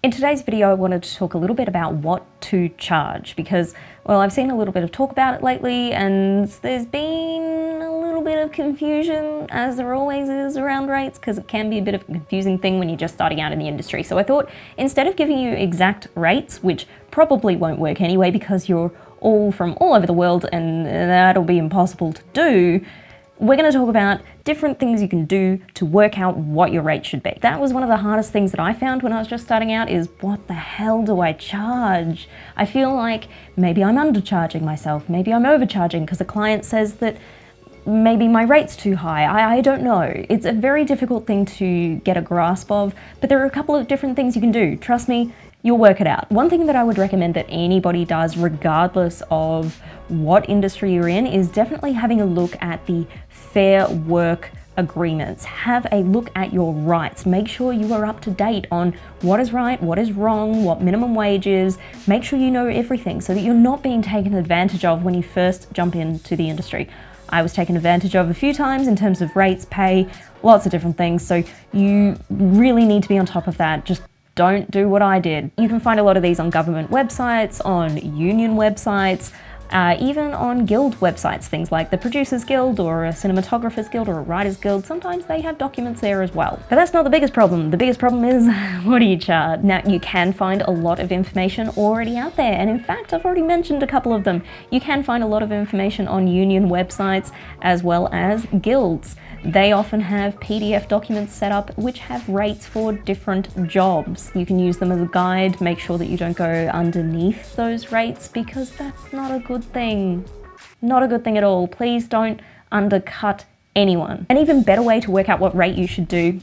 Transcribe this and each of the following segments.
In today's video, I wanted to talk a little bit about what to charge because, well, I've seen a little bit of talk about it lately and there's been a little bit of confusion, as there always is around rates, because it can be a bit of a confusing thing when you're just starting out in the industry. So I thought instead of giving you exact rates, which probably won't work anyway because you're all from all over the world and that'll be impossible to do, we're going to talk about different things you can do to work out what your rate should be. That was one of the hardest things that I found when I was just starting out, is what the hell do I charge? I feel like maybe I'm undercharging myself, maybe I'm overcharging because a client says that maybe my rate's too high. I don't know. It's a very difficult thing to get a grasp of, but there are a couple of different things you can do. Trust me, you'll work it out. One thing that I would recommend that anybody does, regardless of what industry you're in, is definitely having a look at the Fair Work agreements. Have a look at your rights. Make sure you are up to date on what is right, what is wrong, what minimum wage is. Make sure you know everything so that you're not being taken advantage of when you first jump into the industry. I was taken advantage of a few times in terms of rates, pay, lots of different things. So you really need to be on top of that. Just don't do what I did. You can find a lot of these on government websites, on union websites, even on guild websites, things like the Producers Guild or a Cinematographers Guild or a Writers Guild. Sometimes they have documents there as well. But that's not the biggest problem. The biggest problem is, what do you charge? Now, you can find a lot of information already out there, and in fact, I've already mentioned a couple of them. You can find a lot of information on union websites as well as guilds. They often have PDF documents set up which have rates for different jobs. You can use them as a guide. Make sure that you don't go underneath those rates because that's not a good thing. Not a good thing at all. Please don't undercut anyone. An even better way to work out what rate you should do,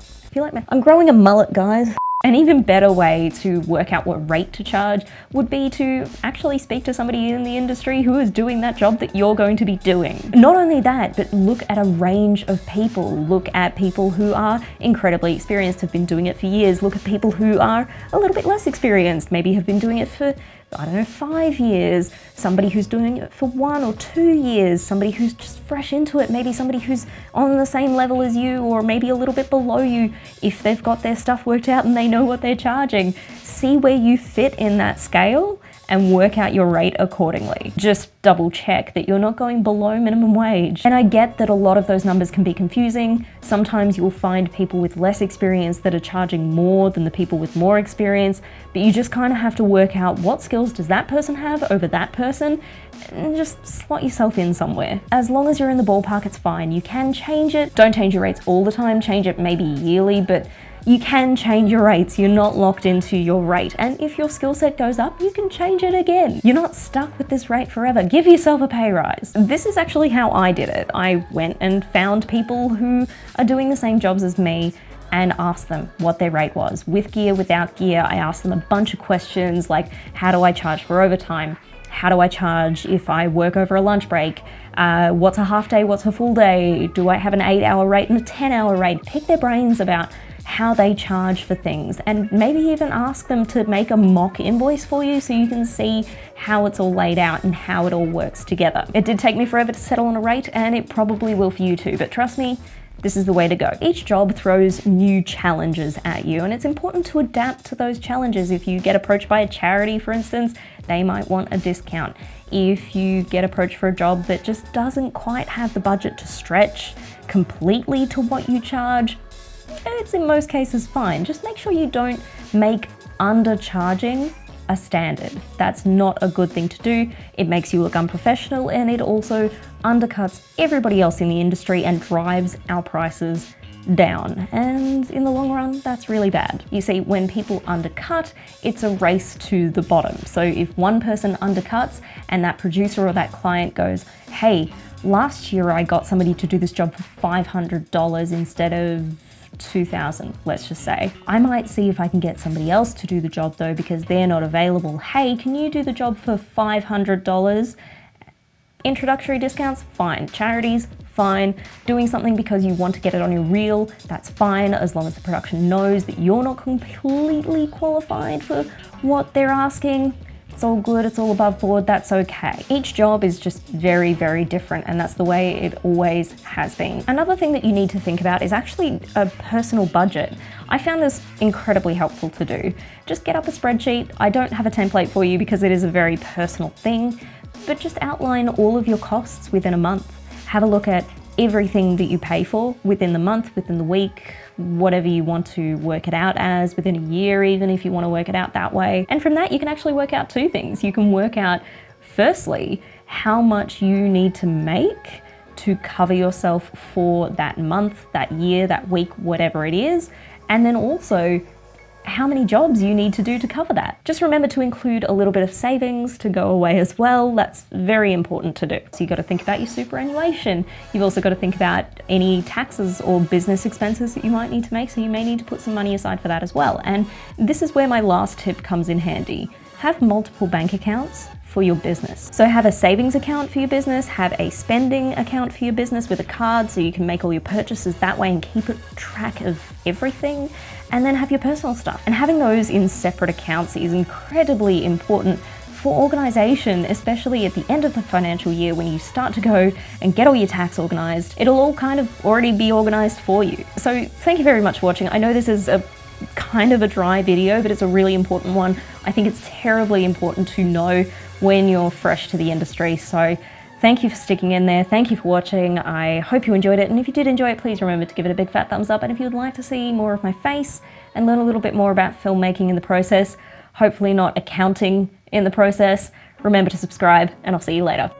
I feel like I'm growing a mullet, guys. An even better way to work out what rate to charge would be to actually speak to somebody in the industry who is doing that job that you're going to be doing. Not only that, but look at a range of people. Look at people who are incredibly experienced, have been doing it for years. Look at people who are a little bit less experienced, maybe have been doing it for, I don't know, 5 years, somebody who's doing it for 1 or 2 years, somebody who's just fresh into it, maybe somebody who's on the same level as you or maybe a little bit below you if they've got their stuff worked out and they know what they're charging. See where you fit in that scale and work out your rate accordingly. Just double check that you're not going below minimum wage. And I get that a lot of those numbers can be confusing. Sometimes you'll find people with less experience that are charging more than the people with more experience, but you just kind of have to work out what skills does that person have over that person and just slot yourself in somewhere. As long as you're in the ballpark, it's fine. You can change it. Don't change your rates all the time. Change it maybe yearly, but you can change your rates. You're not locked into your rate. And if your skill set goes up, you can change it again. You're not stuck with this rate forever. Give yourself a pay rise. This is actually how I did it. I went and found people who are doing the same jobs as me and asked them what their rate was. With gear, without gear, I asked them a bunch of questions like, how do I charge for overtime? How do I charge if I work over a lunch break? What's a half day? What's a full day? Do I have an 8-hour rate and a 10-hour rate? Pick their brains about how they charge for things, and maybe even ask them to make a mock invoice for you so you can see how it's all laid out and how it all works together. It did take me forever to settle on a rate, and it probably will for you too, but trust me, this is the way to go. Each job throws new challenges at you, and it's important to adapt to those challenges. If you get approached by a charity, for instance, they might want a discount. If you get approached for a job that just doesn't quite have the budget to stretch completely to what you charge, it's in most cases fine. Just make sure you don't make undercharging a standard. That's not a good thing to do. It makes you look unprofessional, and it also undercuts everybody else in the industry and drives our prices down. And in the long run, that's really bad. You see, when people undercut, it's a race to the bottom. So if one person undercuts and that producer or that client goes, hey, last year I got somebody to do this job for $500 instead of $2,000, let's just say. I might see if I can get somebody else to do the job though because they're not available. Hey, can you do the job for $500? Introductory discounts, fine. Charities, fine. Doing something because you want to get it on your reel, that's fine, as long as the production knows that you're not completely qualified for what they're asking. It's all good, it's all above board, that's okay. Each job is just very, very different, and that's the way it always has been. Another thing that you need to think about is actually a personal budget. I found this incredibly helpful to do. Just get up a spreadsheet. I don't have a template for you because it is a very personal thing, but just outline all of your costs within a month. Have a look at everything that you pay for within the month, within the week, whatever you want to work it out as, within a year even if you want to work it out that way. And from that you can actually work out two things. You can work out, firstly, how much you need to make to cover yourself for that month, that year, that week, whatever it is, and then also how many jobs you need to do to cover that. Just remember to include a little bit of savings to go away as well. That's very important to do. So you've got to think about your superannuation. You've also got to think about any taxes or business expenses that you might need to make, so you may need to put some money aside for that as well. And this is where my last tip comes in handy. Have multiple bank accounts for your business. So have a savings account for your business, have a spending account for your business with a card so you can make all your purchases that way and keep a track of everything, and then have your personal stuff. And having those in separate accounts is incredibly important for organization, especially at the end of the financial year when you start to go and get all your tax organized. It'll all kind of already be organized for you. So thank you very much for watching. I know this is a kind of a dry video, but it's a really important one. I think it's terribly important to know when you're fresh to the industry. So thank you for sticking in there. Thank you for watching. I hope you enjoyed it. And if you did enjoy it, please remember to give it a big fat thumbs up. And if you'd like to see more of my face and learn a little bit more about filmmaking in the process, hopefully not accounting in the process, remember to subscribe, and I'll see you later.